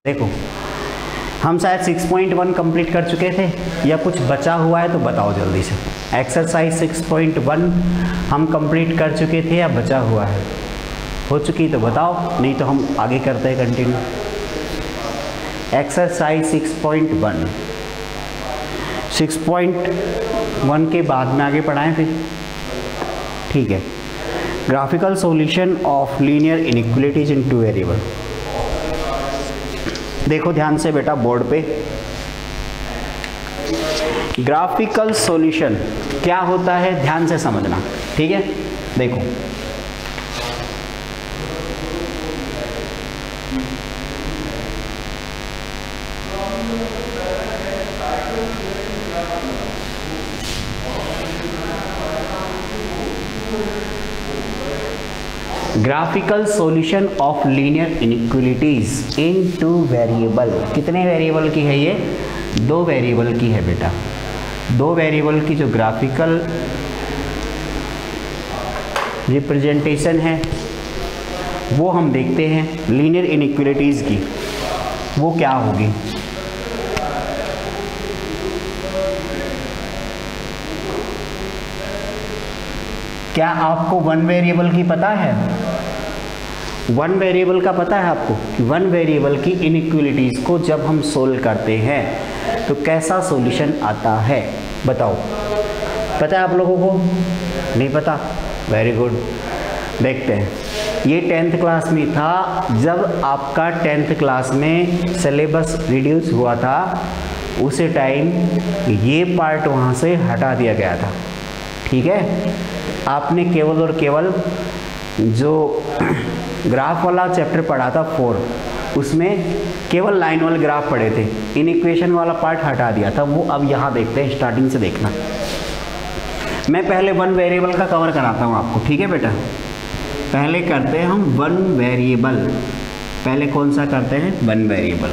देखो हम शायद 6.1 कंप्लीट कर चुके थे या कुछ बचा हुआ है तो बताओ जल्दी से। एक्सरसाइज 6.1 हम कंप्लीट कर चुके थे या बचा हुआ है? हो चुकी तो बताओ, नहीं तो हम आगे करते हैं कंटिन्यू। एक्सरसाइज 6.1 के बाद में आगे पढ़ाएं फिर, ठीक है। Graphical solution of linear inequalities in two variable. देखो ध्यान से बेटा बोर्ड पे, ग्राफिकल सॉल्यूशन क्या होता है ध्यान से समझना, ठीक है। देखो graphical solution of linear inequalities in two variable. कितने वेरिएबल की है ये? 2 वेरिएबल की है बेटा। 2 वेरिएबल की जो ग्राफिकल रिप्रेजेंटेशन है वो हम देखते हैं लीनियर इनइक्वालिटीज की, वो क्या होगी। क्या आपको 1 वेरिएबल की पता है? 1 वेरिएबल का पता है आपको कि 1 वेरिएबल की इनइक्वालिटीज को जब हम सोल्व करते हैं तो कैसा सॉल्यूशन आता है, बताओ। पता है आप लोगों को? नहीं पता? वेरी गुड, देखते हैं। ये 10th क्लास में था, जब आपका 10th क्लास में सिलेबस रिड्यूस हुआ था उसी टाइम ये पार्ट वहाँ से हटा दिया गया था, ठीक है। आपने केवल और केवल जो ग्राफ वाला चैप्टर पढ़ा था 4, उसमें केवल लाइन वाले ग्राफ पढ़े थे, इनइक्वेशन वाला पार्ट हटा दिया था। वो अब यहाँ देखते हैं, स्टार्टिंग से देखना। मैं पहले 1 वेरिएबल का कवर कराता हूँ आपको, ठीक है बेटा। पहले करते हैं हम 1 वेरिएबल। पहले कौन सा करते हैं? 1 वेरिएबल।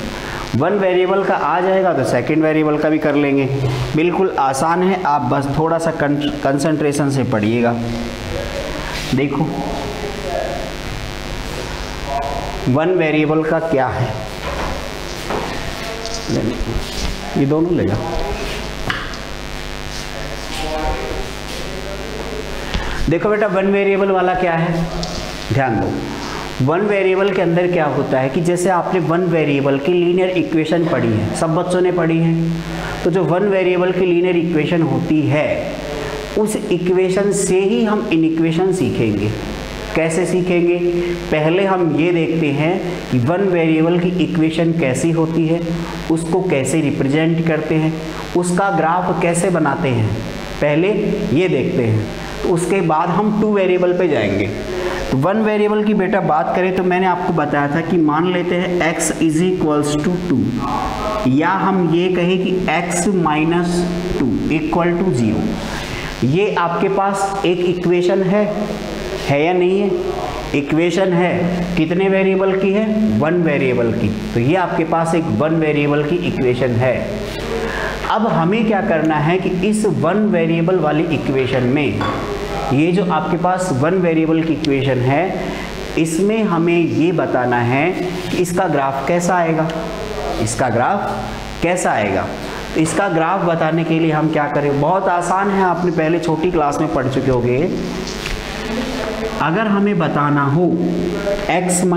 1 वेरिएबल का आ जाएगा तो सेकंड वेरिएबल का भी कर लेंगे। बिल्कुल आसान है, आप बस थोड़ा सा कंसंट्रेशन से पढ़िएगा। देखो 1 वेरिएबल का क्या है, ये दोनों ले जाओ। देखो बेटा 1 वेरिएबल वाला क्या है, ध्यान दो। 1 वेरिएबल के अंदर क्या होता है कि जैसे आपने 1 वेरिएबल की लीनियर इक्वेशन पढ़ी है, सब बच्चों ने पढ़ी है, तो जो 1 वेरिएबल की लीनियर इक्वेशन होती है उस इक्वेशन से ही हम इनइक्वेशन सीखेंगे। कैसे सीखेंगे? पहले हम ये देखते हैं कि 1 वेरिएबल की इक्वेशन कैसी होती है, उसको कैसे रिप्रेजेंट करते हैं, उसका ग्राफ कैसे बनाते हैं, पहले ये देखते हैं। तो उसके बाद हम 2 वेरिएबल पे जाएंगे। तो 1 वेरिएबल की बेटा बात करें तो मैंने आपको बताया था कि मान लेते हैं x = 2, या हम ये कहें कि x - 2 = 0। ये आपके पास एक इक्वेशन है या नहीं है? इक्वेशन है। कितने वेरिएबल की है? 1 वेरिएबल की। तो ये आपके पास एक 1 वेरिएबल की इक्वेशन है। अब हमें क्या करना है कि इस 1 वेरिएबल वाली इक्वेशन में, ये जो आपके पास 1 वेरिएबल की इक्वेशन है, इसमें हमें ये बताना है कि इसका ग्राफ कैसा आएगा। इसका ग्राफ कैसा आएगा? तो इसका ग्राफ बताने के लिए हम क्या करें? बहुत आसान है, आपने पहले छोटी क्लास में पढ़ चुके होंगे। अगर हमें बताना हो x -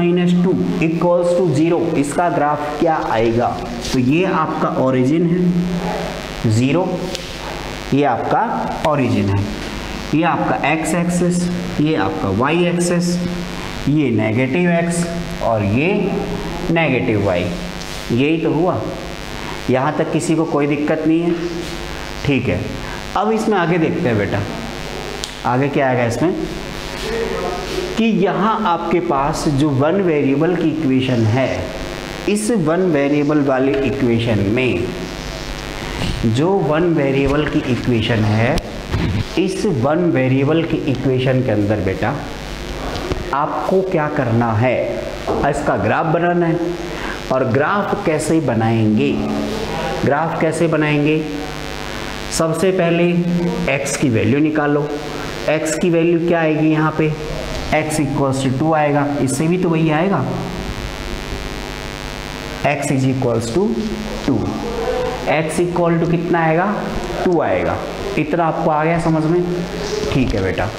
2 = 0, इसका ग्राफ क्या आएगा, तो ये आपका ओरिजिन है 0, ये आपका ओरिजिन है, ये आपका x एक्सिस, ये आपका y एक्सिस, ये नेगेटिव x और ये नेगेटिव y। यही तो हुआ। यहाँ तक किसी को कोई दिक्कत नहीं है? ठीक है। अब इसमें आगे देखते हैं बेटा, आगे क्या आएगा इसमें कि यहाँ आपके पास जो 1 वेरिएबल की इक्वेशन है, इस 1 वेरिएबल वाले इक्वेशन में जो 1 वेरिएबल की इक्वेशन है, इस 1 वेरिएबल की इक्वेशन के अंदर बेटा आपको क्या करना है? इसका ग्राफ बनाना है। और ग्राफ कैसे बनाएंगे? ग्राफ कैसे बनाएंगे? सबसे पहले x की वैल्यू निकालो। x की वैल्यू क्या आएगी यहाँ पे? x = 2 आएगा। इससे भी तो वही आएगा, x is equals to 2, x equal to कितना आएगा 2 आएगा। इतना आपको आ गया समझ में? ठीक है बेटा,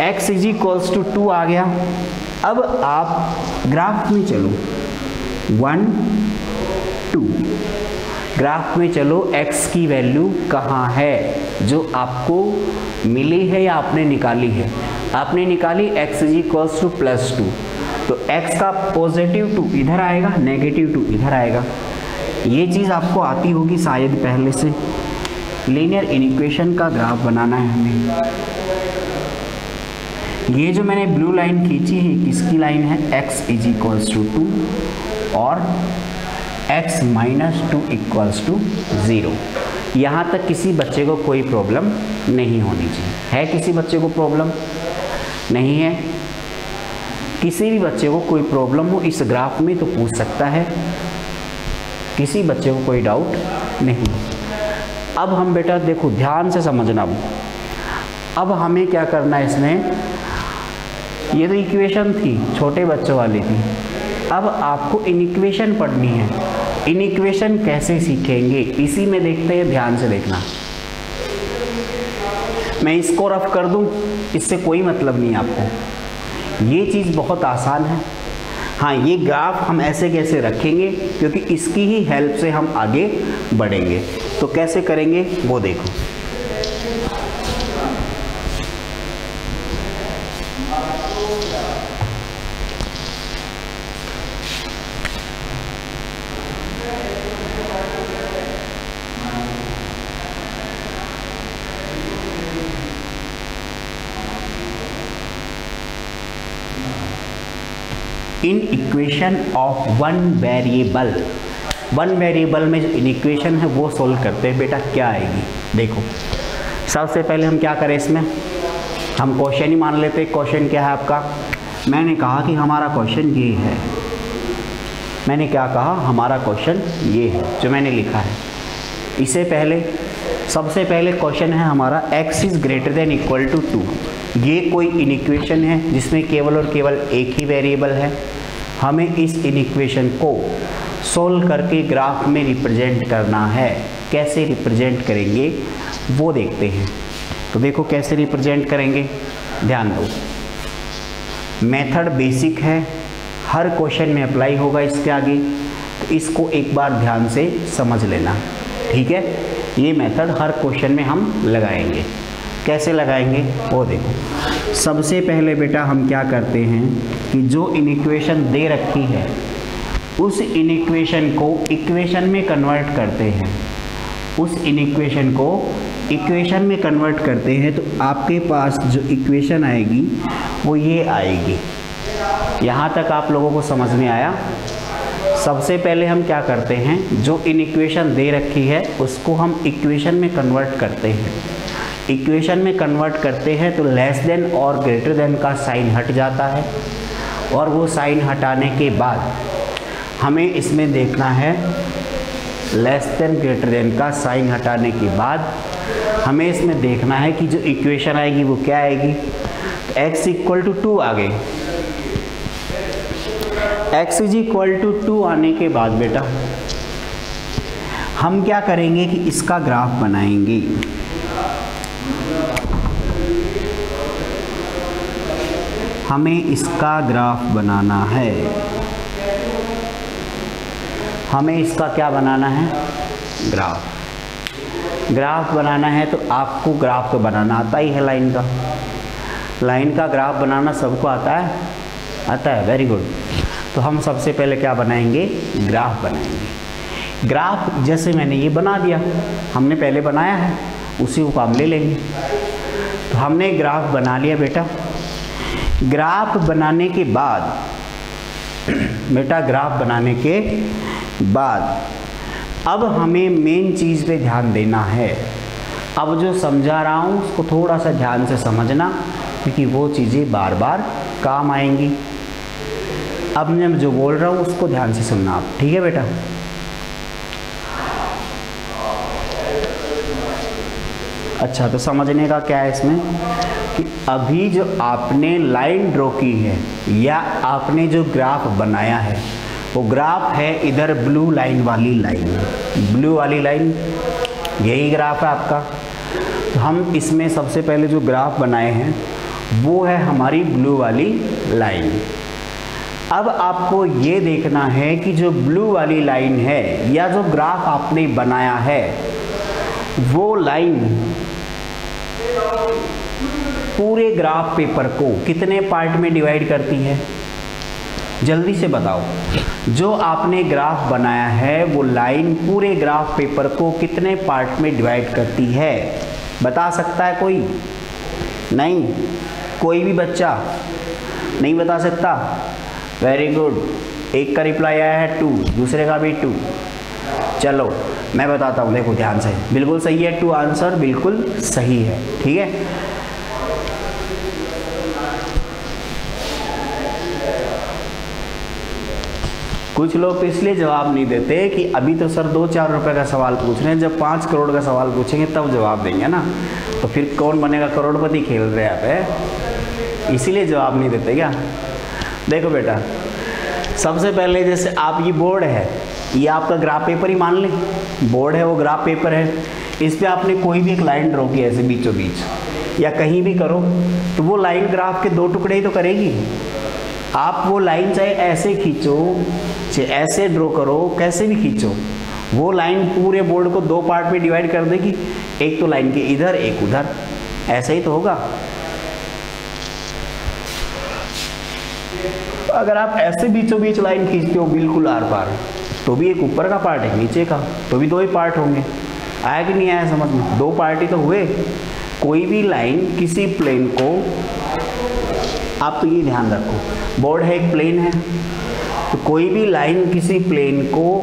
x इज इक्वल्स टू 2 आ गया। अब आप ग्राफ में चलो 1 2, ग्राफ में चलो x की वैल्यू कहाँ है जो आपको मिली है या आपने निकाली है? आपने निकाली x इज इक्वल्स टू +2, तो x का पॉजिटिव 2 इधर आएगा, नेगेटिव 2 इधर आएगा। ये चीज़ आपको आती होगी शायद पहले से। लीनियर इक्वेशन का ग्राफ बनाना है हमें। ये जो मैंने ब्लू लाइन खींची है किसकी लाइन है? x इज इक्वल्स टू 2 और x माइनस 2 इक्वल्स टू 0। यहाँ तक किसी बच्चे को कोई प्रॉब्लम नहीं होनी चाहिए। है किसी बच्चे को प्रॉब्लम? नहीं है। किसी भी बच्चे को कोई प्रॉब्लम हो इस ग्राफ में तो पूछ सकता है, किसी बच्चे को कोई डाउट नहीं। अब हम बेटा देखो ध्यान से समझना, अब हमें क्या करना है इसमें, ये तो इक्वेशन थी छोटे बच्चों वाली थी, अब आपको इनइक्वेशन पढ़नी है। इनइक्वेशन कैसे सीखेंगे इसी में देखते हैं, ध्यान से देखना। मैं इसको रफ कर दूं, इससे कोई मतलब नहीं आपको, ये चीज़ बहुत आसान है। हाँ, ये ग्राफ हम ऐसे कैसे रखेंगे क्योंकि इसकी ही हेल्प से हम आगे बढ़ेंगे। तो कैसे करेंगे वो देखो। In equation of one variable, one variable में जो इन इक्वेशन है वो सोल्व करते हैं बेटा, क्या आएगी देखो। सबसे पहले हम क्या करें, इसमें हम क्वेश्चन ही मान लेते हैं। क्वेश्चन क्या है आपका? मैंने कहा कि हमारा क्वेश्चन ये है, मैंने क्या कहा, हमारा क्वेश्चन ये है जो मैंने लिखा है। इससे पहले सबसे पहले क्वेश्चन है हमारा x is greater than equal to 2। ये कोई इनइक्वेशन है जिसमें केवल और केवल एक ही वेरिएबल है। हमें इस इनइक्वेशन को सोल्व करके ग्राफ में रिप्रेजेंट करना है। कैसे रिप्रेजेंट करेंगे वो देखते हैं। तो देखो कैसे रिप्रेजेंट करेंगे, ध्यान दो। मेथड बेसिक है, हर क्वेश्चन में अप्लाई होगा इसके आगे, तो इसको एक बार ध्यान से समझ लेना, ठीक है। ये मेथड हर क्वेश्चन में हम लगाएंगे। कैसे लगाएंगे वो देखो। सबसे पहले बेटा हम क्या करते हैं कि जो इनइक्वेशन दे रखी है उस इनइक्वेशन को इक्वेशन में कन्वर्ट करते हैं। उस इनइक्वेशन को इक्वेशन में कन्वर्ट करते हैं तो आपके पास जो इक्वेशन आएगी वो ये आएगी। यहाँ तक आप लोगों को समझ में आया? सबसे पहले हम क्या करते हैं, जो इनइक्वेशन दे रखी है उसको हम इक्वेशन में कन्वर्ट करते हैं। इक्वेशन में कन्वर्ट करते हैं तो लेस देन और ग्रेटर देन का साइन हट जाता है, और वो साइन हटाने के बाद हमें इसमें देखना है, लेस देन ग्रेटर देन का साइन हटाने के बाद हमें इसमें देखना है कि जो इक्वेशन आएगी वो क्या आएगी। तो x इक्वल टू 2 आ गई। x इज इक्वल टू 2 आने के बाद बेटा हम क्या करेंगे कि इसका ग्राफ बनाएंगे। हमें इसका ग्राफ बनाना है। हमें इसका क्या बनाना है, ग्राफ। ग्राफ बनाना है तो आपको ग्राफ तो बनाना आता ही है, लाइन का। लाइन का ग्राफ बनाना सबको आता है, आता है, वेरी गुड। तो हम सबसे पहले क्या बनाएंगे, ग्राफ बनाएंगे। ग्राफ जैसे मैंने ये बना दिया, हमने पहले बनाया है, उसी को काम ले लेंगे। तो हमने ग्राफ बना लिया बेटा। ग्राफ बनाने के बाद बेटा, ग्राफ बनाने के बाद अब हमें मेन चीज़ पे ध्यान देना है। अब जो समझा रहा हूँ उसको थोड़ा सा ध्यान से समझना, क्योंकि वो चीज़ें बार बार काम आएंगी। अब मैं जो बोल रहा हूँ उसको ध्यान से सुनना आप, ठीक है बेटा। अच्छा, तो समझने का क्या है इसमें कि अभी जो आपने लाइन ड्रॉ की है या आपने जो ग्राफ बनाया है वो ग्राफ है इधर ब्लू लाइन वाली लाइन, ब्लू वाली लाइन यही ग्राफ है आपका। तो हम इसमें सबसे पहले जो ग्राफ बनाए हैं वो है हमारी ब्लू वाली लाइन। अब आपको ये देखना है कि जो ब्लू वाली लाइन है या जो ग्राफ आपने बनाया है वो लाइन पूरे ग्राफ पेपर को कितने पार्ट में डिवाइड करती है, जल्दी से बताओ। जो आपने ग्राफ बनाया है वो लाइन पूरे ग्राफ पेपर को कितने पार्ट में डिवाइड करती है, बता सकता है कोई? नहीं, कोई भी बच्चा नहीं बता सकता? वेरी गुड, एक का रिप्लाई आया है 2, दूसरे का भी 2। चलो मैं बताता हूँ, देखो ध्यान से, बिल्कुल सही है 2 आंसर बिल्कुल सही है, ठीक है। कुछ लोग तो इसलिए जवाब नहीं देते कि अभी तो सर 2-4 रुपए का सवाल पूछ रहे हैं, जब 5 करोड़ का सवाल पूछेंगे तब जवाब देंगे ना, तो फिर कौन बनेगा करोड़पति, खेल रहे हैं आप, इसीलिए जवाब नहीं देते क्या। देखो बेटा, सबसे पहले जैसे आप ये बोर्ड है, ये आपका ग्राफ पेपर ही मान लें, बोर्ड है वो ग्राफ पेपर है, इस पर आपने कोई भी एक लाइन ड्रॉ की ऐसे बीचों बीच या कहीं भी करो तो वो लाइन ग्राफ के 2 टुकड़े ही तो करेगी। आप वो लाइन चाहे ऐसे खींचो चाहे ऐसे ड्रॉ करो, कैसे भी खींचो, वो लाइन पूरे बोर्ड को 2 पार्ट में डिवाइड कर देगी, एक तो लाइन के इधर एक उधर, ऐसा ही तो होगा। अगर आप ऐसे बीचों बीच लाइन खींचते हो बिल्कुल आर पार, तो भी एक ऊपर का पार्ट है नीचे का, तो भी 2 ही पार्ट होंगे। आया कि नहीं आया समझ में? 2 पार्ट ही तो हुए। कोई भी लाइन किसी प्लेन को, आप तो ये ध्यान रखो, बोर्ड है एक प्लेन है, तो कोई भी लाइन किसी प्लेन को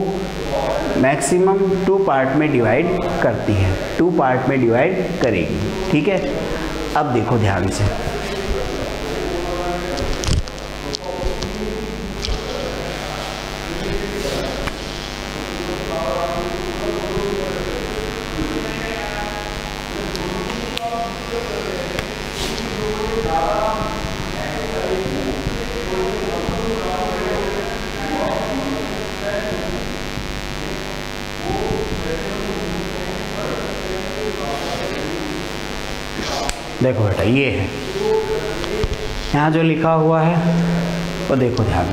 मैक्सिमम 2 पार्ट में डिवाइड करती है, 2 पार्ट में डिवाइड करेगी, ठीक है। अब देखो ध्यान से, देखो बेटा ये है यहाँ जो लिखा हुआ है वो देखो ध्यान से,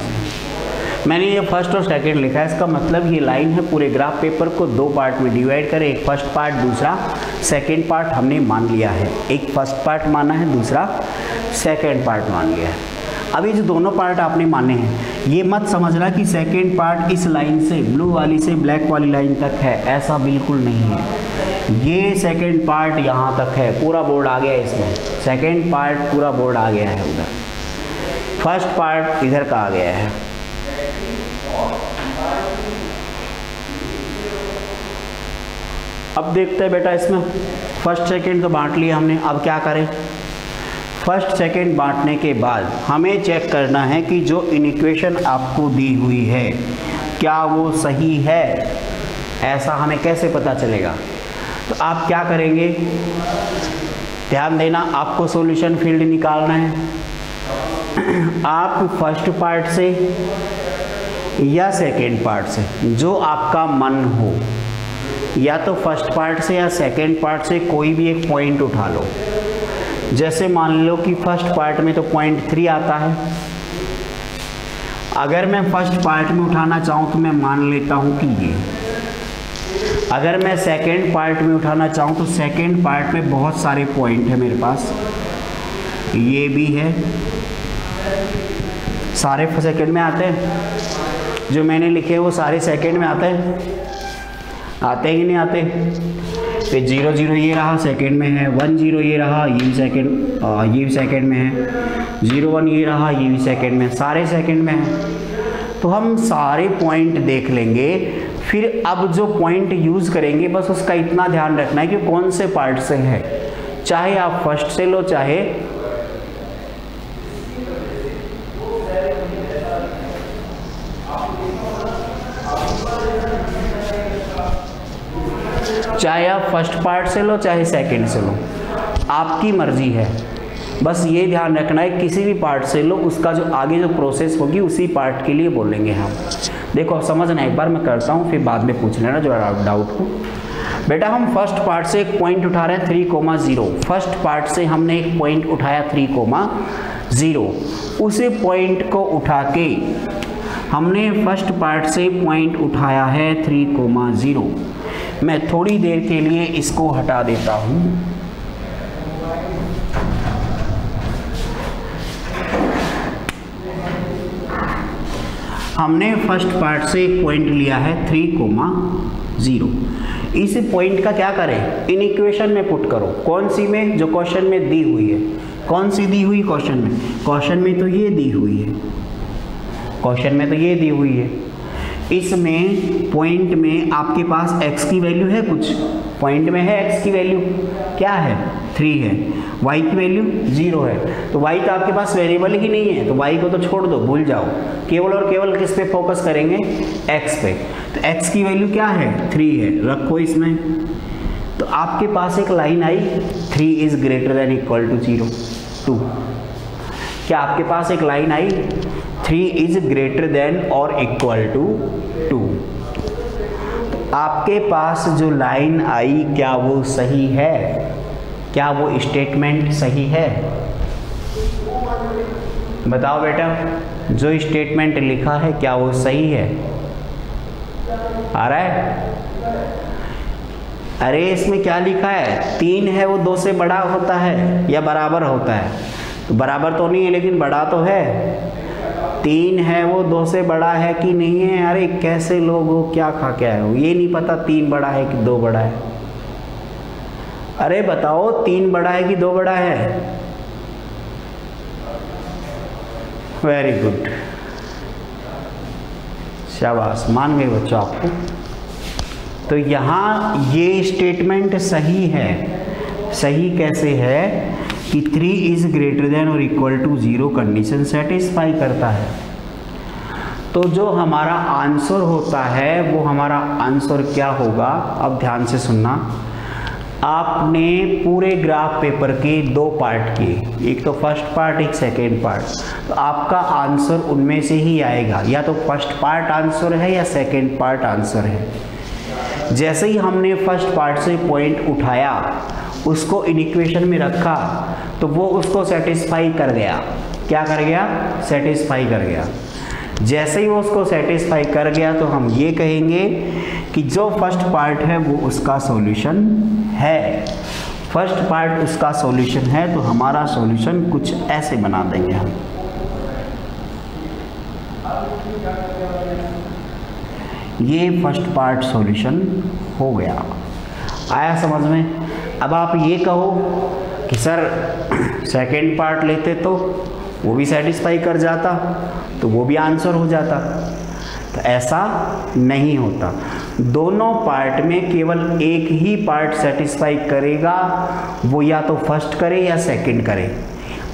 मैंने ये फर्स्ट और सेकंड लिखा है, इसका मतलब ये लाइन है पूरे ग्राफ पेपर को 2 पार्ट में डिवाइड करे, एक फर्स्ट पार्ट दूसरा सेकंड पार्ट हमने मान लिया है, एक फर्स्ट पार्ट माना है दूसरा सेकंड पार्ट मान लिया है। अभी जो दोनों पार्ट आपने माने हैं ये मत समझना कि सेकंड पार्ट इस लाइन से ब्लू वाली से ब्लैक वाली लाइन तक है, ऐसा बिल्कुल नहीं है। ये सेकंड पार्ट यहाँ तक है, पूरा बोर्ड आ गया इसमें, सेकंड पार्ट पूरा बोर्ड आ गया है उधर, फर्स्ट पार्ट इधर का आ गया है। अब देखते हैं बेटा इसमें फर्स्ट सेकंड तो बांट लिया हमने, अब क्या करें? फर्स्ट सेकंड बांटने के बाद हमें चेक करना है कि जो इक्वेशन आपको दी हुई है क्या वो सही है, ऐसा हमें कैसे पता चलेगा? तो आप क्या करेंगे, ध्यान देना, आपको सॉल्यूशन फील्ड निकालना है। आप फर्स्ट पार्ट से या सेकंड पार्ट से, जो आपका मन हो, या तो फर्स्ट पार्ट से या सेकंड पार्ट से कोई भी एक पॉइंट उठा लो। जैसे मान लो कि फर्स्ट पार्ट में तो 0.3 आता है, अगर मैं फर्स्ट पार्ट में उठाना चाहूँ तो मैं मान लेता हूँ कि ये, अगर मैं सेकंड पार्ट में उठाना चाहूँ तो सेकंड पार्ट में बहुत सारे पॉइंट है मेरे पास, ये भी है, सारे सेकंड में आते हैं, जो मैंने लिखे वो सारे सेकंड में आते हैं, आते ही नहीं आते। फिर 0 0 ये रहा सेकंड में है, 1 0 ये रहा ये भी सेकंड में है, 0 1 ये रहा ये भी सेकंड में, सारे सेकंड में है। तो हम सारे पॉइंट देख लेंगे, फिर अब जो पॉइंट यूज़ करेंगे बस उसका इतना ध्यान रखना है कि कौन से पार्ट से है, चाहे आप फर्स्ट से लो चाहे आप फर्स्ट पार्ट से लो चाहे सेकंड से लो, आपकी मर्जी है। बस ये ध्यान रखना है किसी भी पार्ट से लो, उसका जो आगे जो प्रोसेस होगी उसी पार्ट के लिए बोलेंगे हम। देखो समझना, एक बार मैं करता हूँ फिर बाद में पूछ लेना जो डाउट हो। बेटा हम फर्स्ट पार्ट से एक पॉइंट उठा रहे हैं 3,0। फर्स्ट पार्ट से हमने एक पॉइंट उठाया 3,0। उस पॉइंट को उठा के हमने फर्स्ट पार्ट से पॉइंट उठाया है 3,0। मैं थोड़ी देर के लिए इसको हटा देता हूँ। हमने फर्स्ट पार्ट से एक पॉइंट लिया है 3,0। इस पॉइंट का क्या करें, इन इक्वेशन में पुट करो। कौन सी में, जो क्वेश्चन में दी हुई है। कौन सी दी हुई क्वेश्चन में? क्वेश्चन में तो ये दी हुई है, क्वेश्चन में तो ये दी हुई है। इसमें पॉइंट में आपके पास x की वैल्यू है, कुछ पॉइंट में है x की वैल्यू क्या है 3 है, y की वैल्यू 0 है। तो y तो आपके पास वेरिएबल ही नहीं है, तो y को तो छोड़ दो, भूल जाओ। केवल और केवल किस पे फोकस करेंगे, x पे। तो x की वैल्यू क्या है 3 है, रखो इसमें। तो आपके पास एक लाइन आई 3 is greater than equal to 0 2। क्या आपके पास एक लाइन आई 3 इज ग्रेटर देन और इक्वल टू 2। आपके पास जो लाइन आई क्या वो सही है? क्या वो स्टेटमेंट सही है? बताओ बेटा, जो स्टेटमेंट लिखा है क्या वो सही है? आ रहा है? अरे इसमें क्या लिखा है, 3 है वो 2 से बड़ा होता है या बराबर होता है? तो बराबर तो नहीं है लेकिन बड़ा तो है। 3 है वो 2 से बड़ा है कि नहीं है? अरे कैसे लोग हो, क्या खा के आए हो, ये नहीं पता 3 बड़ा है कि 2 बड़ा है? अरे बताओ 3 बड़ा है कि 2 बड़ा है? वेरी गुड, शाबाश, मान गए बच्चों आपको। तो यहाँ ये स्टेटमेंट सही है। सही कैसे है कि 3 इज ग्रेटर देन और इक्वल टू 0 कंडीशन सेटिस्फाई करता है। तो जो हमारा आंसर होता है वो हमारा आंसर क्या होगा, अब ध्यान से सुनना। आपने पूरे ग्राफ पेपर के 2 पार्ट किए, एक तो फर्स्ट पार्ट एक सेकेंड पार्ट। तो आपका आंसर उनमें से ही आएगा, या तो फर्स्ट पार्ट आंसर है या सेकेंड पार्ट आंसर है। जैसे ही हमने फर्स्ट पार्ट से पॉइंट उठाया, उसको इन इक्वेशन में रखा, तो वो उसको सेटिस्फाई कर गया। क्या कर गया? सेटिस्फाई कर गया। जैसे ही वो उसको सेटिस्फाई कर गया तो हम ये कहेंगे कि जो फर्स्ट पार्ट है वो उसका सॉल्यूशन है। फर्स्ट पार्ट उसका सॉल्यूशन है, तो हमारा सॉल्यूशन कुछ ऐसे बना देंगे हम। ये फर्स्ट पार्ट सॉल्यूशन हो गया। आया समझ में? अब आप ये कहो कि सर सेकेंड पार्ट लेते तो वो भी सेटिस्फाई कर जाता, तो वो भी आंसर हो जाता। तो ऐसा नहीं होता। दोनों पार्ट में केवल एक ही पार्ट सेटिस्फाई करेगा, वो या तो फर्स्ट करे या सेकंड करे।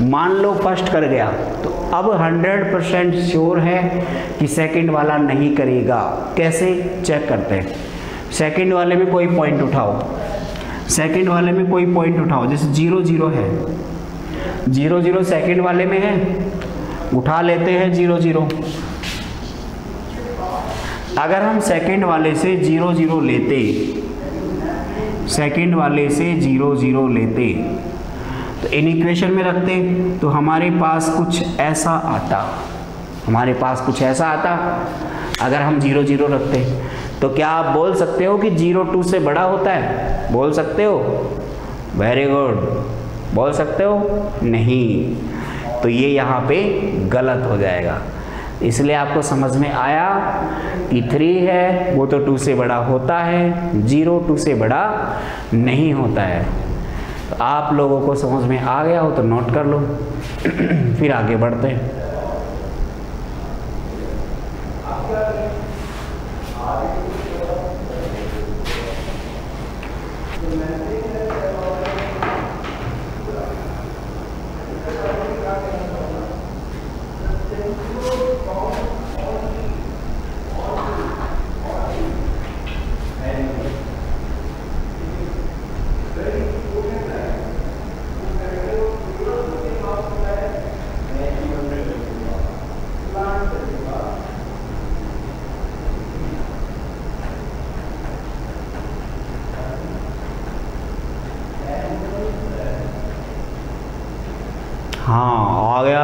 मान लो फर्स्ट कर गया, तो अब 100% श्योर है कि सेकंड वाला नहीं करेगा। कैसे चेक करते हैं? सेकंड वाले में कोई पॉइंट उठाओ, सेकंड वाले में कोई पॉइंट उठाओ, जैसे 0 0 है, 0 0 सेकंड वाले में है, उठा लेते हैं 0 0। अगर हम सेकंड वाले से 0 0 लेते, सेकंड वाले से 0 0 लेते, तो इन इक्वेशन में रखते तो हमारे पास कुछ ऐसा आता, हमारे पास कुछ ऐसा आता। अगर हम 0 0 रखते तो क्या आप बोल सकते हो कि 0 2 से बड़ा होता है? बोल सकते हो? वेरी गुड, बोल सकते हो? नहीं। तो ये यहाँ पे गलत हो जाएगा। इसलिए आपको समझ में आया कि 3 है वो तो 2 से बड़ा होता है, 0 2 से बड़ा नहीं होता है। तो आप लोगों को समझ में आ गया हो तो नोट कर लो। फिर आगे बढ़ते हैं।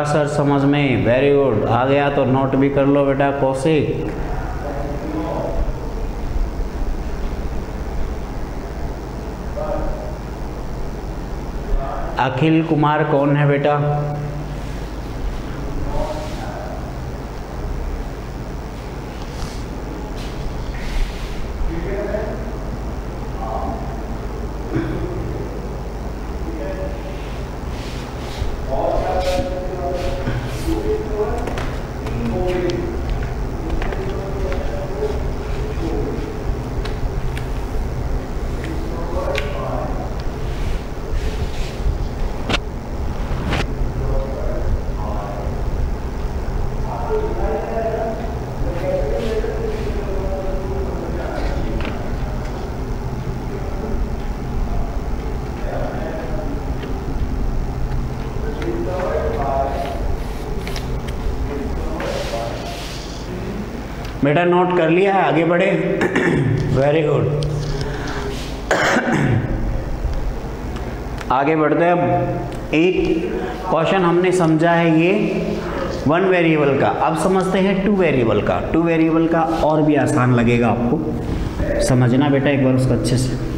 गया सर समझ में, वेरी गुड। आ गया तो नोट भी कर लो बेटा। कौशिक, अखिल कुमार कौन है बेटा? बेटा नोट कर लिया है, आगे बढ़े। Very good. आगे बढ़ते हैं। अब एक क्वेश्चन हमने समझा है ये 1 वेरिएबल का, अब समझते हैं 2 वेरिएबल का। 2 वेरिएबल का और भी आसान लगेगा आपको समझना बेटा एक बार उसको अच्छे से।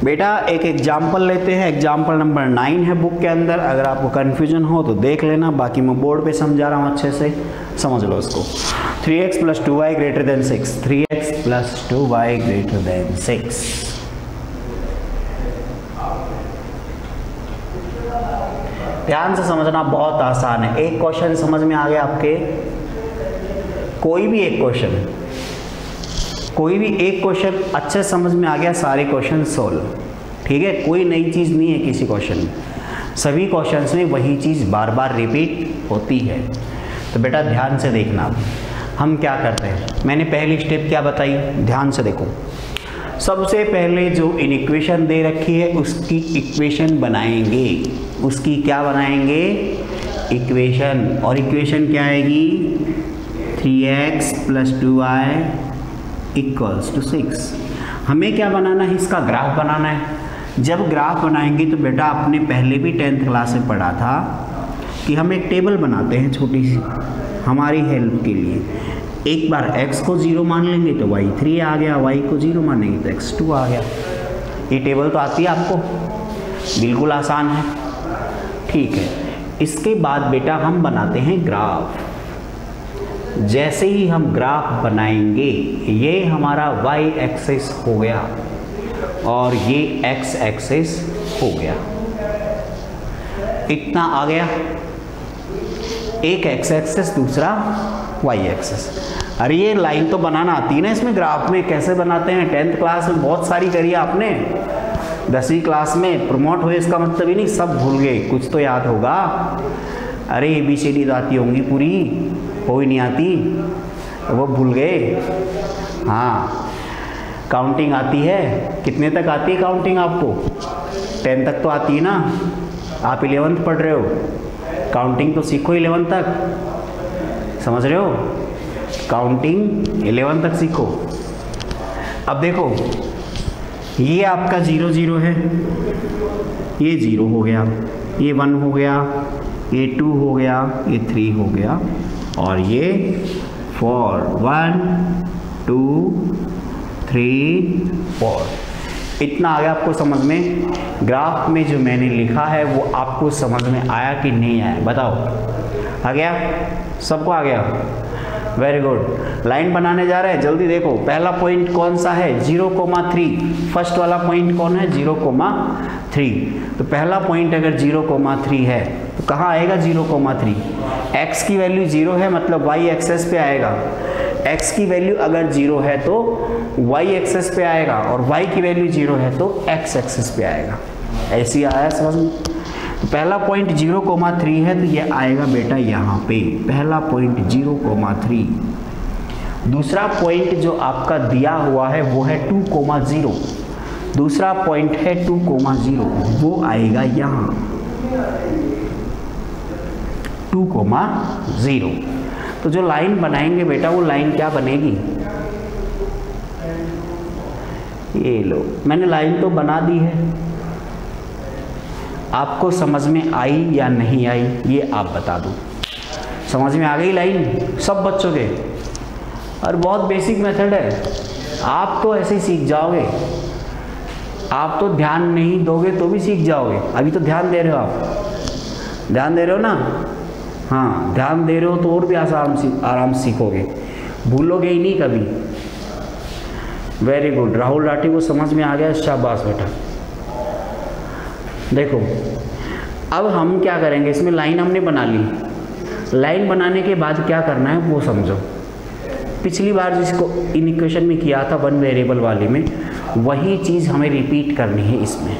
बेटा एक एग्जाम्पल लेते हैं। एग्जाम्पल नंबर 9 है बुक के अंदर। अगर आपको कन्फ्यूजन हो तो देख लेना, बाकी मैं बोर्ड पे समझा रहा हूँ, अच्छे से समझ लो इसको। 3x + 2y > 6। 3x + 2y > 6। ध्यान से समझना, बहुत आसान है। एक क्वेश्चन समझ में आ गया आपके? कोई भी एक क्वेश्चन अच्छे समझ में आ गया, सारे क्वेश्चन सोल्व। ठीक है, कोई नई चीज़ नहीं है किसी क्वेश्चन में, सभी क्वेश्चंस में वही चीज़ बार बार रिपीट होती है। तो बेटा ध्यान से देखना, हम क्या करते हैं। मैंने पहली स्टेप क्या बताई, ध्यान से देखो। सबसे पहले जो इक्वेशन दे रखी है उसकी इक्वेशन बनाएंगे। उसकी क्या बनाएंगे? इक्वेशन। और इक्वेशन क्या आएगी? 3x + 2y = 6। हमें क्या बनाना है? इसका ग्राफ बनाना है। जब ग्राफ बनाएंगे तो बेटा आपने पहले भी 10th क्लास में पढ़ा था कि हम एक टेबल बनाते हैं छोटी सी, हमारी हेल्प के लिए। एक बार x को 0 मान लेंगे तो y 3 आ गया, y को 0 मानेंगे तो x 2 आ गया। ये टेबल तो आती है आपको, बिल्कुल आसान है। ठीक है, इसके बाद बेटा हम बनाते हैं ग्राफ। जैसे ही हम ग्राफ बनाएंगे, ये हमारा y एक्सिस हो गया और ये x एक्सिस हो गया। इतना आ गया, एक x एक्सिस दूसरा y एक्सिस। अरे ये लाइन तो बनाना आती है ना इसमें, ग्राफ में कैसे बनाते हैं? 10th क्लास में बहुत सारी करी आपने, 10वीं क्लास में प्रमोट हुए इसका मतलब ही नहीं सब भूल गए, कुछ तो याद होगा। अरे ABCD तो आती होंगी पूरी, कोई नहीं आती वो भूल गए। हाँ, काउंटिंग आती है, कितने तक आती है काउंटिंग आपको? 10 तक तो आती है ना, आप 11th पढ़ रहे हो, काउंटिंग तो सीखो 11th तक, समझ रहे हो? काउंटिंग 11th तक सीखो। अब देखो ये आपका 0 0 है, ये 0 हो गया, ये 1 हो गया, ये 2 हो गया, ये 3 हो गया और ये 4 1 2 3 4। इतना आ गया आपको समझ में? ग्राफ में जो मैंने लिखा है वो आपको समझ में आया कि नहीं आया बताओ? आ गया? सबको आ गया? Very good. लाइन बनाने जा रहे हैं, जल्दी देखो। पहला पॉइंट कौन सा है? 0,3। फर्स्ट वाला पॉइंट कौन है? 0,3। तो पहला पॉइंट अगर 0,3 है तो कहाँ आएगा 0,3? x की वैल्यू 0 है मतलब y एक्सेस पे आएगा। x की वैल्यू अगर 0 है तो y एक्सेस पे आएगा और y की वैल्यू 0 है तो x एक्सेस पे आएगा। ऐसे ही आया समझ में? तो पहला पॉइंट 0,3 है तो ये आएगा बेटा यहाँ पे, पहला पॉइंट 0,3। दूसरा पॉइंट जो आपका दिया हुआ है वो है 2,0। दूसरा पॉइंट है 2,0, वो आएगा यहाँ। 2,0। तो जो लाइन बनाएंगे बेटा वो लाइन क्या बनेगी, ये लो मैंने लाइन तो बना दी है, आपको समझ में आई या नहीं आई ये आप बता दो। समझ में आ गई लाइन सब बच्चों के? और बहुत बेसिक मेथड है, आप तो ऐसे ही सीख जाओगे, आप तो ध्यान नहीं दोगे तो भी सीख जाओगे। अभी तो ध्यान दे रहे हो, आप ध्यान दे रहे हो ना? हाँ ध्यान दे रहे हो तो और भी आराम सीखोगे, भूलोगे ही नहीं कभी। वेरी गुड, राहुल राठी को समझ में आ गया, शाबाश बेटा। देखो अब हम क्या करेंगे, इसमें लाइन हमने बना ली, लाइन बनाने के बाद क्या करना है वो समझो। पिछली बार जिसको इन इक्वेशन में किया था वन वेरिएबल वाले में, वही चीज़ हमें रिपीट करनी है इसमें।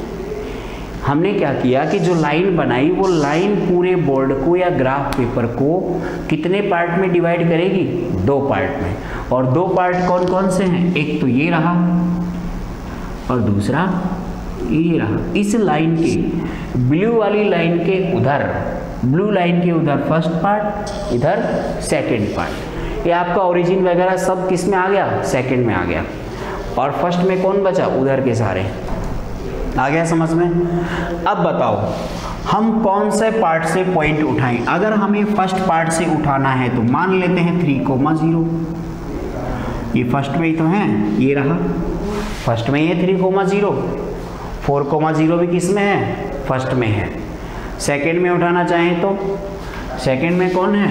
हमने क्या किया कि जो लाइन बनाई वो लाइन पूरे बोर्ड को या ग्राफ पेपर को कितने पार्ट में डिवाइड करेगी, 2 पार्ट में। और 2 पार्ट कौन कौन से हैं, एक तो ये रहा और दूसरा ये रहा। इस लाइन के ब्लू वाली लाइन के उधर, ब्लू लाइन के उधर फर्स्ट पार्ट, इधर सेकंड पार्ट। ये आपका ओरिजिन वगैरह सब किस में आ गया, सेकंड में आ गया। और फर्स्ट में कौन बचा, उधर के सारे। आ गया समझ में? अब बताओ हम कौन से पार्ट से पॉइंट उठाएं। अगर हमें फर्स्ट पार्ट से उठाना है तो मान लेते हैं 3,0। ये फर्स्ट में ही तो है, ये रहा फर्स्ट में, ये 3,0। 4,0 भी किस में है, फर्स्ट में है। सेकंड में उठाना चाहें तो सेकंड में कौन है,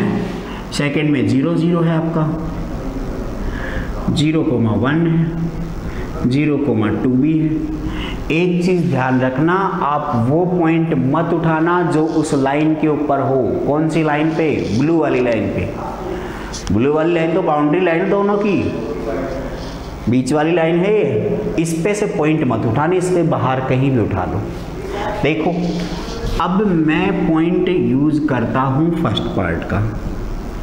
सेकंड में 0, 0 है आपका, 0,1 है, 0,2 भी है। एक चीज़ ध्यान रखना, आप वो पॉइंट मत उठाना जो उस लाइन के ऊपर हो। कौन सी लाइन पे, ब्लू वाली लाइन पे। ब्लू वाली लाइन तो बाउंड्री लाइन दोनों की, बीच वाली लाइन है, इस पे से पॉइंट मत उठाने, इस पे बाहर कहीं भी उठा दो। देखो अब मैं पॉइंट यूज करता हूँ फर्स्ट पार्ट का,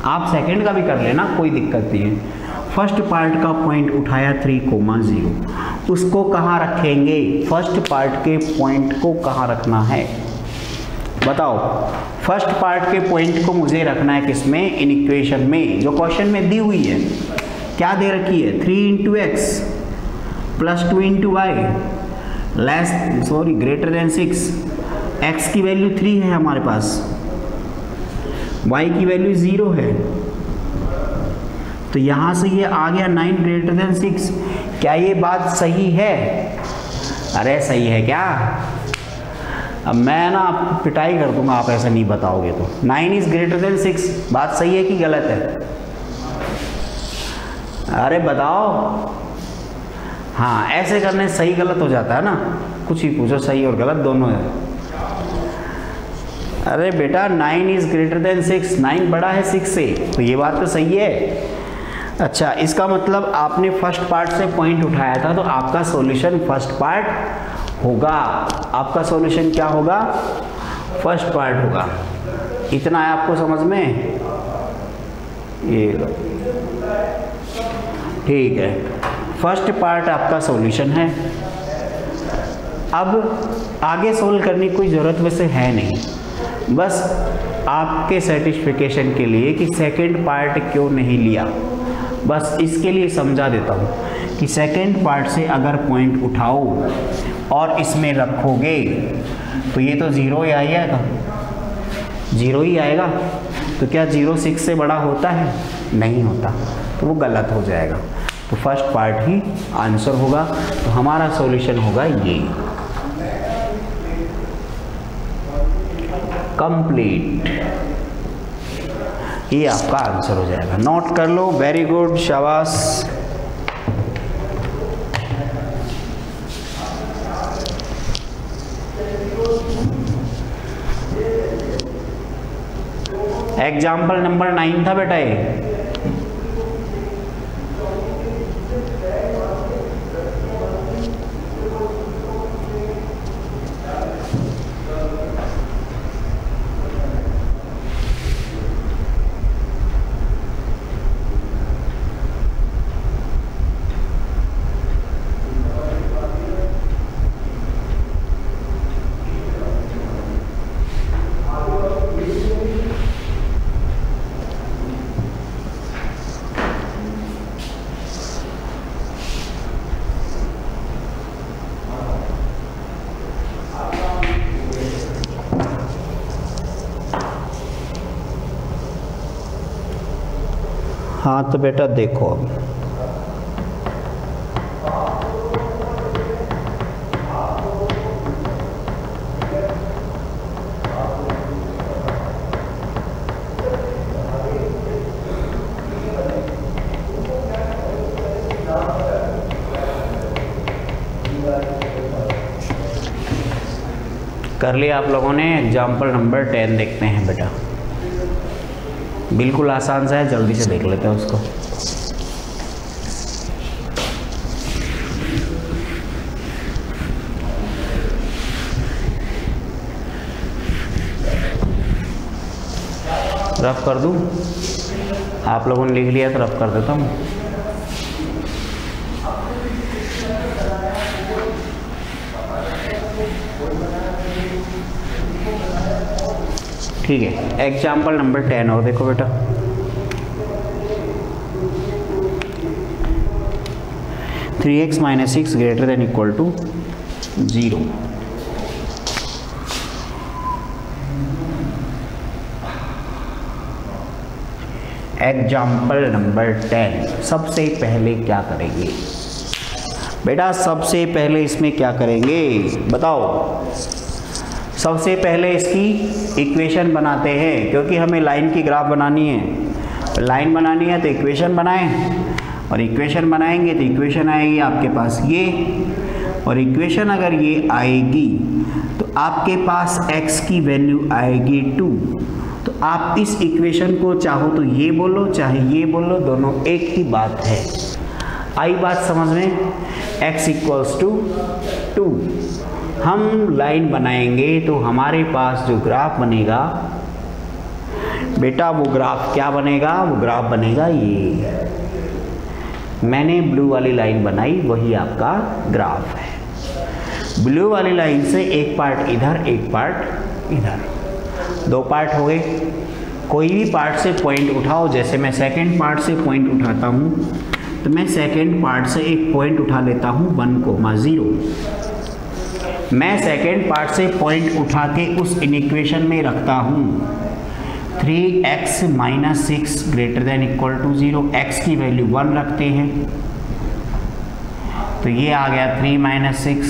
आप सेकंड का भी कर लेना, कोई दिक्कत नहीं है। फर्स्ट पार्ट का पॉइंट उठाया 3,0, उसको कहाँ रखेंगे, फर्स्ट पार्ट के पॉइंट को कहाँ रखना है बताओ। फर्स्ट पार्ट के पॉइंट को मुझे रखना है किसमें, इन इक्वेशन में जो क्वेश्चन में दी हुई है। क्या दे रखी है, 3 × x plus 2 × y greater than 6। x की वैल्यू 3 है हमारे पास, y की वैल्यू 0 है, तो यहाँ से ये आ गया 9 ग्रेटर देन 6। क्या ये बात सही है? अरे सही है क्या? अब मैं ना आपको पिटाई कर दूंगा आप ऐसा नहीं बताओगे तो। 9 इज ग्रेटर देन 6 बात सही है कि गलत है? अरे बताओ। हाँ ऐसे करने सही गलत हो जाता है ना, कुछ ही पूछो, सही और गलत दोनों है। अरे बेटा 9 इज ग्रेटर देन 6, 9 बड़ा है 6 से, तो ये बात तो सही है। अच्छा इसका मतलब आपने फर्स्ट पार्ट से पॉइंट उठाया था, तो आपका सॉल्यूशन फर्स्ट पार्ट होगा। आपका सॉल्यूशन क्या होगा, फर्स्ट पार्ट होगा। इतना है आपको समझ में, ये लो ठीक है, फर्स्ट पार्ट आपका सॉल्यूशन है। अब आगे सोल्व करने की कोई ज़रूरत वैसे है नहीं, बस आपके सेटिस्फिकेशन के लिए कि सेकंड पार्ट क्यों नहीं लिया, बस इसके लिए समझा देता हूँ कि सेकंड पार्ट से अगर पॉइंट उठाओ और इसमें रखोगे तो ये तो 0 ही आएगा, 0 ही आएगा। तो क्या 0 6 से बड़ा होता है? नहीं होता, तो वो गलत हो जाएगा। तो फर्स्ट पार्ट ही आंसर होगा, तो हमारा सॉल्यूशन होगा ये। कंप्लीट, ये आपका आंसर हो जाएगा। नोट कर लो, वेरी गुड, शाबाश। एग्जाम्पल नंबर 9 था बेटा ये। हाँ तो बेटा देखो अब कर लिया आप लोगों ने। एग्जाम्पल नंबर 10 देखते हैं बेटा, बिल्कुल आसान सा है, जल्दी से देख लेते हैं उसको। रफ कर दूं? आप लोगों ने लिख लिया तो रफ कर देता हूँ। ठीक है, एग्जाम्पल नंबर 10 और देखो बेटा। Three x minus 6 greater than equal to 0। Example number 10। सबसे पहले क्या करेंगे बेटा? सबसे पहले इसमें क्या करेंगे बताओ? सबसे पहले इसकी इक्वेशन बनाते हैं, क्योंकि हमें लाइन की ग्राफ बनानी है। लाइन बनानी है तो इक्वेशन बनाएं, और इक्वेशन बनाएंगे तो इक्वेशन आएगी आपके पास ये, और इक्वेशन अगर ये आएगी तो आपके पास x की वैल्यू आएगी 2। तो आप इस इक्वेशन को चाहो तो ये बोलो चाहे ये बोलो, दोनों एक ही बात है। आई बात समझ में? x equals to 2। हम लाइन बनाएंगे तो हमारे पास जो ग्राफ बनेगा बेटा, वो ग्राफ क्या बनेगा? वो ग्राफ बनेगा ये। मैंने ब्लू वाली लाइन बनाई, वही आपका ग्राफ है। ब्लू वाली लाइन से एक पार्ट इधर एक पार्ट इधर, दो पार्ट हो गए। कोई भी पार्ट से पॉइंट उठाओ, जैसे मैं सेकंड पार्ट से पॉइंट उठाता हूँ तो मैं सेकंड पार्ट से एक पॉइंट उठा लेता हूँ 1,0। मैं सेकेंड पार्ट से पॉइंट उठा के उस इक्वेशन में रखता हूँ 3x minus 6 greater than equal to 0। x की वैल्यू 1 रखते हैं तो ये आ गया 3 माइनस 6।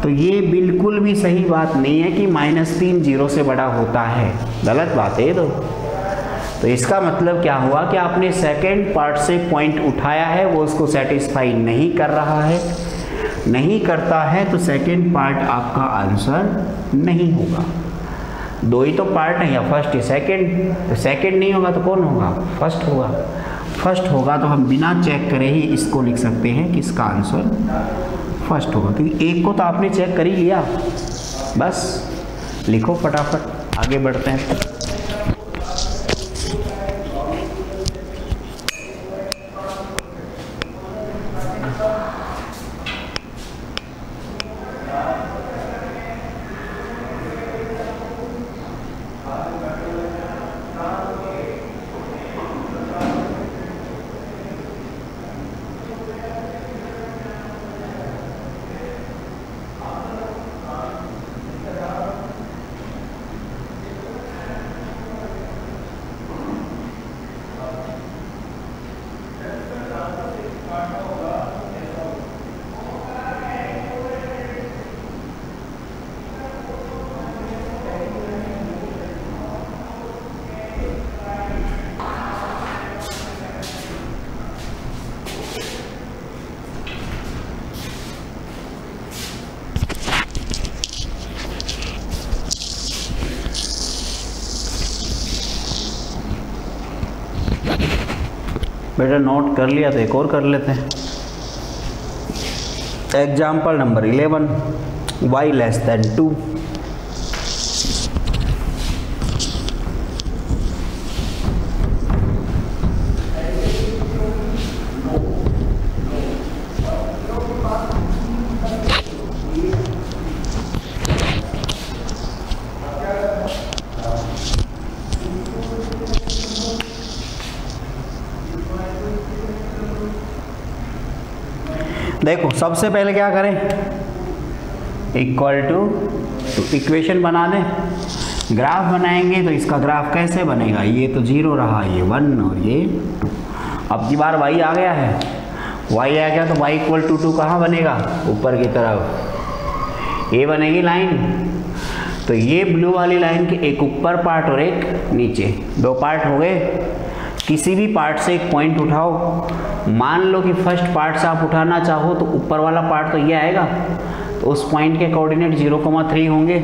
तो ये बिल्कुल भी सही बात नहीं है कि -3 0 से बड़ा होता है, गलत बात है। तो इसका मतलब क्या हुआ कि आपने सेकेंड पार्ट से पॉइंट उठाया है, वो उसको सेटिस्फाई नहीं कर रहा है। नहीं करता है तो सेकेंड पार्ट आपका आंसर नहीं होगा। दो ही तो पार्ट है, या फर्स्ट या सेकेंड। तो सेकेंड नहीं होगा तो कौन होगा? फर्स्ट होगा। फर्स्ट होगा तो हम बिना चेक करे ही इसको लिख सकते हैं कि इसका आंसर फर्स्ट होगा, क्योंकि एक को तो आपने चेक कर ही लिया। बस लिखो फटाफट, आगे बढ़ते हैं। बेटा नोट कर लिया तो एक और कर लेते हैं। Example number 11, y less than 2। देखो सबसे पहले क्या करें, इक्वल टू इक्वेशन बना दें। ग्राफ बनाएंगे तो इसका ग्राफ कैसे बनेगा, ये तो 0 रहा, ये 1 और ये 2। अब की बार y आ गया है, y आ गया तो y इक्वल टू 2 कहाँ बनेगा, ऊपर की तरफ ये बनेगी लाइन। तो ये ब्लू वाली लाइन के एक ऊपर पार्ट और एक नीचे, 2 पार्ट हो गए। किसी भी पार्ट से एक पॉइंट उठाओ, मान लो कि फर्स्ट पार्ट से आप उठाना चाहो तो ऊपर वाला पार्ट तो ये आएगा, तो उस पॉइंट के कोऑर्डिनेट 0,3 होंगे।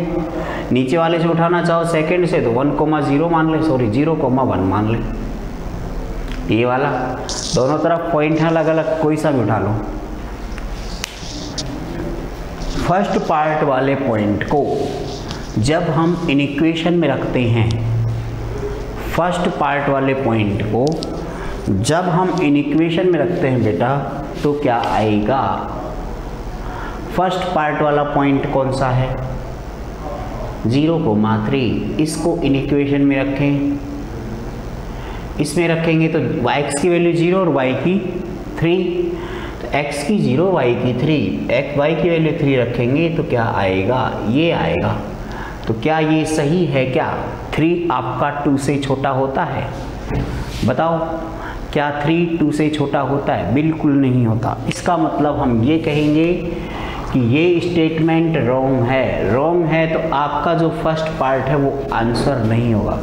नीचे वाले से उठाना चाहो सेकंड से तो 1,0 मान ले, सॉरी 0,1 मान ले। ये वाला दोनों तरफ पॉइंट है अलग अलग, कोई सा भी उठा लो। फर्स्ट पार्ट वाले पॉइंट को जब हम इन इक्वेशन में रखते हैं, फर्स्ट पार्ट वाले पॉइंट को जब हम इन इक्वेशन में रखते हैं बेटा, तो क्या आएगा, फर्स्ट पार्ट वाला पॉइंट कौन सा है, 0,3। इसको इन इक्वेशन में रखें, इसमें रखेंगे तो x की वैल्यू 0 और y की 3, तो x की 0 y की 3, y की वैल्यू 3 रखेंगे तो क्या आएगा, ये आएगा। तो क्या ये सही है, क्या 3 आपका 2 से छोटा होता है, बताओ क्या 3 2 से छोटा होता है, बिल्कुल नहीं होता। इसका मतलब हम ये कहेंगे कि ये स्टेटमेंट रॉन्ग है। रॉन्ग है तो आपका जो फर्स्ट पार्ट है वो आंसर नहीं होगा,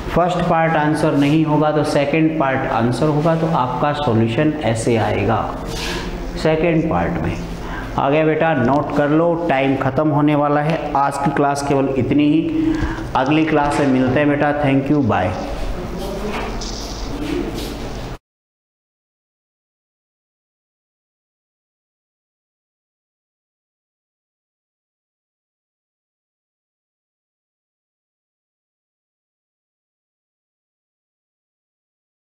फर्स्ट पार्ट आंसर नहीं होगा तो सेकंड पार्ट आंसर होगा। तो आपका सॉल्यूशन ऐसे आएगा सेकंड पार्ट में। आ गया बेटा, नोट कर लो, टाइम ख़त्म होने वाला है। आज की क्लास केवल इतनी ही, अगली क्लास में मिलते हैं बेटा। Thank you, bye.